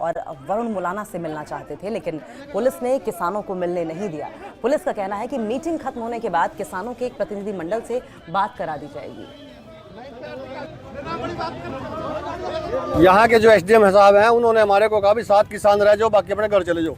और वरुण मुलाना से मिलना चाहते थे, लेकिन पुलिस ने किसानों को मिलने नहीं दिया। पुलिस का कहना है कि मीटिंग खत्म होने के बाद किसानों के एक प्रतिनिधिमंडल से बात करा दी जाएगी। यहाँ के जो एसडीएम साहब हैं उन्होंने हमारे को कहा भी 7 किसान रह जाओ, बाकी अपने घर चले जाओ।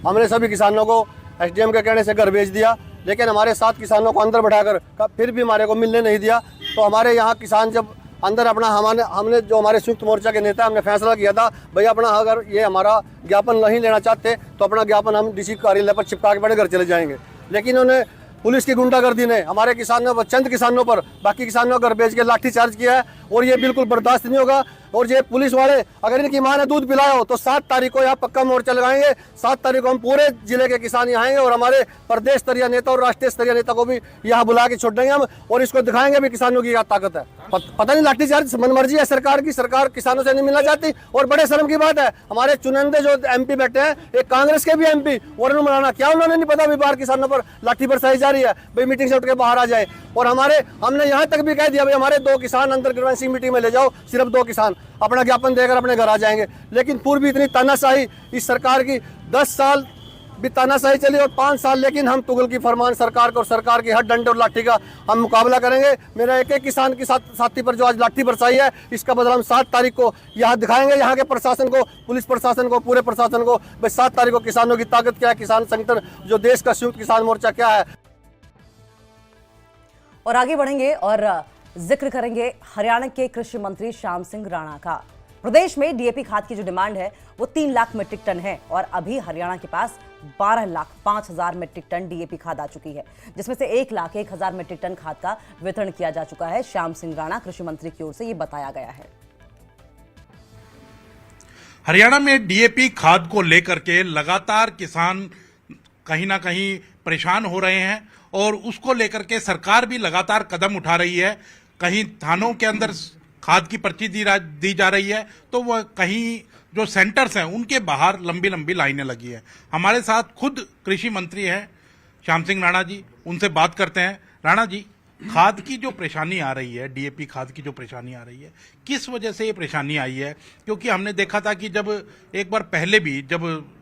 हमने सभी किसानों को एसडीएम के कहने से घर भेज दिया, लेकिन हमारे 7 किसानों को अंदर बैठाकर फिर भी हमारे को मिलने नहीं दिया। तो हमारे यहाँ किसान जब अंदर अपना हमने जो हमारे संयुक्त मोर्चा के नेता हमने फैसला किया था, भैया अपना अगर ये हमारा ज्ञापन नहीं लेना चाहते तो अपना ज्ञापन हम डीसी कार्यालय पर चिपका के अपने घर चले जाएंगे। लेकिन उन्होंने पुलिस की गुंडागर्दी ने हमारे किसानों पर, चंद किसानों पर, बाकी किसानों को घर भेज के लाठीचार्ज किया है और ये बिल्कुल बर्दाश्त नहीं होगा। और ये पुलिस वाले अगर इनकी मां ने दूध पिलाया हो तो 7 तारीख को यहाँ पक्का मोर्चा लगाएंगे। 7 तारीख को हम पूरे जिले के किसान यहाँ आएंगे और हमारे प्रदेश स्तरीय नेता और राष्ट्रीय स्तरीय नेता को भी यहाँ बुला के छोड़ देंगे हम, और इसको दिखाएंगे भी किसानों की क्या ताकत है। पता नहीं लाठीचार्ज मनमर्जी है सरकार की, सरकार किसानों से नहीं मिलना चाहती। और बड़े शर्म की बात है, हमारे चुनिंदे जो एमपी बैठे हैं, एक कांग्रेस के भी एमपी वरुण मुलाना, क्या उन्होंने नहीं पता बाहर किसानों पर लाठी बरसाई जा रही है, भाई मीटिंग से उठ के बाहर आ जाए। और हमने यहाँ तक भी कह दिया भाई हमारे 2 किसान अंदर ग्रीवेंस मीटिंग में ले जाओ, सिर्फ 2 किसान अपना ज्ञापन देकर अपने घर आ जाएंगे। लेकिन पूर्व इतनी तानाशाही इस सरकार की, 10 साल भी तानाशाही चली और 5 साल, लेकिन हम तुगल की फरमान सरकार को और सरकार की हर डंडे और लाठी का हम मुकाबला करेंगे। मेरा एक किसान की साथी पर जो आज लाठी बरसाई है, इसका बदला हम 7 तारीख को यहाँ दिखाएंगे, यहाँ के प्रशासन को, पुलिस प्रशासन को, पूरे प्रशासन को, भाई 7 तारीख को किसानों की ताकत क्या है, किसान संगठन जो देश का संयुक्त किसान मोर्चा क्या है। और आगे बढ़ेंगे और जिक्र करेंगे हरियाणा के कृषि मंत्री श्याम सिंह राणा का। प्रदेश में डीएपी खाद की जो डिमांड है वो 3 लाख मीट्रिक टन है और अभी हरियाणा के पास 12,05,000 मीट्रिक टन डीएपी खाद आ चुकी है, जिसमें से 1,01,000 मीट्रिक टन खाद का वितरण किया जा चुका है। श्याम सिंह राणा कृषि मंत्री की ओर से ये बताया गया है। हरियाणा में डीएपी खाद को लेकर के लगातार किसान कहीं ना कहीं परेशान हो रहे हैं और उसको लेकर के सरकार भी लगातार कदम उठा रही है। कहीं थानों के अंदर खाद की पर्ची दी जा रही है तो वह कहीं जो सेंटर्स हैं उनके बाहर लंबी लंबी लाइनें लगी है। हमारे साथ खुद कृषि मंत्री हैं श्याम सिंह राणा जी, उनसे बात करते हैं। राणा जी, खाद की जो परेशानी आ रही है, डीएपी खाद की जो परेशानी आ रही है, किस वजह से ये परेशानी आई है? क्योंकि हमने देखा था कि जब एक बार पहले भी, जब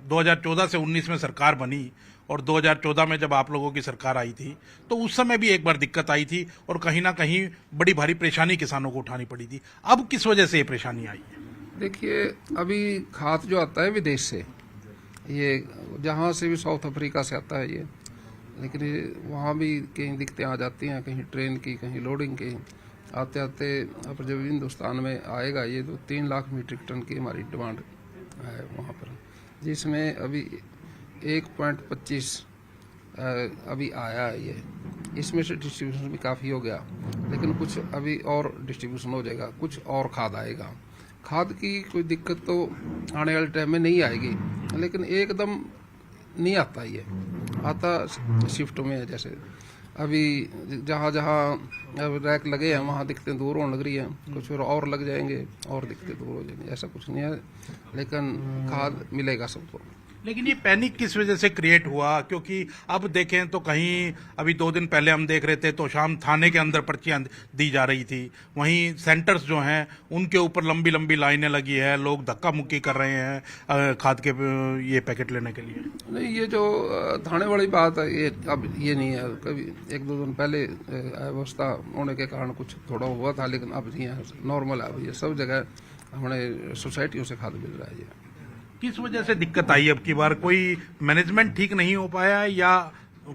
2014 से 19 में सरकार बनी और 2014 में जब आप लोगों की सरकार आई थी, तो उस समय भी एक बार दिक्कत आई थी और कहीं ना कहीं बड़ी भारी परेशानी किसानों को उठानी पड़ी थी। अब किस वजह से ये परेशानी आई है? देखिए, अभी खाद जो आता है विदेश से, ये जहाँ से भी, साउथ अफ्रीका से आता है ये, लेकिन वहाँ भी कहीं दिक्कतें आ जाती हैं, कहीं ट्रेन की, कहीं लोडिंग की। आते आते अब जब हिंदुस्तान में आएगा ये तो 3 लाख मीट्रिक टन की हमारी डिमांड है वहाँ पर, जिसमें अभी 1.25 अभी आया है ये। इसमें से डिस्ट्रीब्यूशन भी काफ़ी हो गया, लेकिन कुछ अभी और डिस्ट्रीब्यूशन हो जाएगा, कुछ और खाद आएगा। खाद की कोई दिक्कत तो आने वाले टाइम में नहीं आएगी, लेकिन एकदम नहीं आता, ये आता शिफ्ट में है। जैसे अभी जहाँ जहाँ अब रैक लगे हैं वहाँ दिक्कतें दूर होने लग रही हैं, कुछ और लग जाएंगे और दिक्कतें दूर हो जाएंगी। ऐसा कुछ नहीं है, लेकिन खाद मिलेगा सबको। लेकिन ये पैनिक किस वजह से क्रिएट हुआ? क्योंकि अब देखें तो कहीं अभी 2 दिन पहले हम देख रहे थे तो शाम थाने के अंदर पर्चियां दी जा रही थी, वहीं सेंटर्स जो हैं उनके ऊपर लंबी लंबी लाइनें लगी है, लोग धक्का मुक्की कर रहे हैं खाद के ये पैकेट लेने के लिए। नहीं, ये जो थाने वाली बात है ये अब ये नहीं है। कभी 1-2 दिन पहले अव्यवस्था होने के कारण कुछ थोड़ा हुआ था, लेकिन अब नहीं है, नॉर्मल है। अब ये सब जगह हमारे सोसाइटियों से खाद मिल रहा है। ये किस वजह से दिक्कत आई? अब की बार कोई मैनेजमेंट ठीक नहीं हो पाया या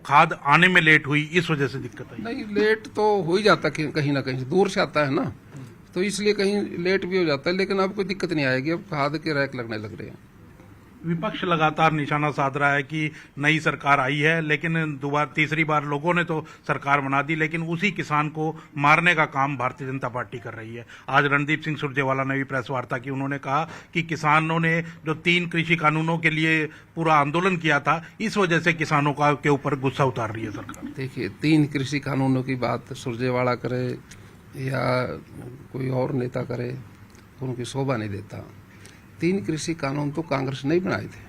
खाद आने में लेट हुई, इस वजह से दिक्कत आई? नहीं, लेट तो हो ही जाता है, कहीं ना कहीं दूर से आता है ना, तो इसलिए कहीं लेट भी हो जाता है। लेकिन अब कोई दिक्कत नहीं आएगी, अब खाद के रैक लगने लग रहे हैं। विपक्ष लगातार निशाना साध रहा है कि नई सरकार आई है, लेकिन तीसरी बार लोगों ने तो सरकार बना दी, लेकिन उसी किसान को मारने का काम भारतीय जनता पार्टी कर रही है। आज रणदीप सिंह सुरजेवाला ने भी प्रेस वार्ता की, उन्होंने कहा कि किसानों ने जो 3 कृषि कानूनों के लिए पूरा आंदोलन किया था, इस वजह से किसानों का के ऊपर गुस्सा उतार रही है सरकार। देखिए, 3 कृषि कानूनों की बात सुरजेवाला करे या कोई और नेता करे तो उनकी शोभा नहीं देता। 3 कृषि कानून तो कांग्रेस ने बनाए थे,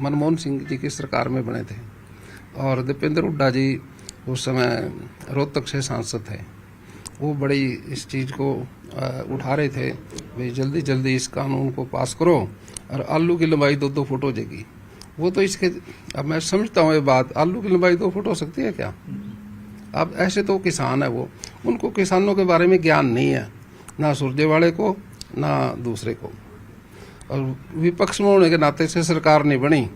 मनमोहन सिंह जी की सरकार में बने थे, और दीपेंद्र हुड्डा जी उस समय रोहतक से सांसद थे। वो बड़ी इस चीज़ को उठा रहे थे, भाई जल्दी जल्दी इस कानून को पास करो, और आलू की लंबाई 2-2 फुट हो जाएगी। वो तो इसके, अब मैं समझता हूँ ये बात, आलू की लंबाई 2 फुट हो सकती है क्या? अब ऐसे तो किसान है वो, उनको किसानों के बारे में ज्ञान नहीं है, ना सुरजेवाड़े को ना दूसरे को। और विपक्ष में होने के नाते से सरकार नहीं बनी,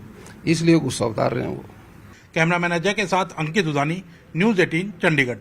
इसलिए गुस्सा उतार रहे हैं वो। कैमरामैन अजय के साथ अंकित उदानी, न्यूज 18 चंडीगढ़।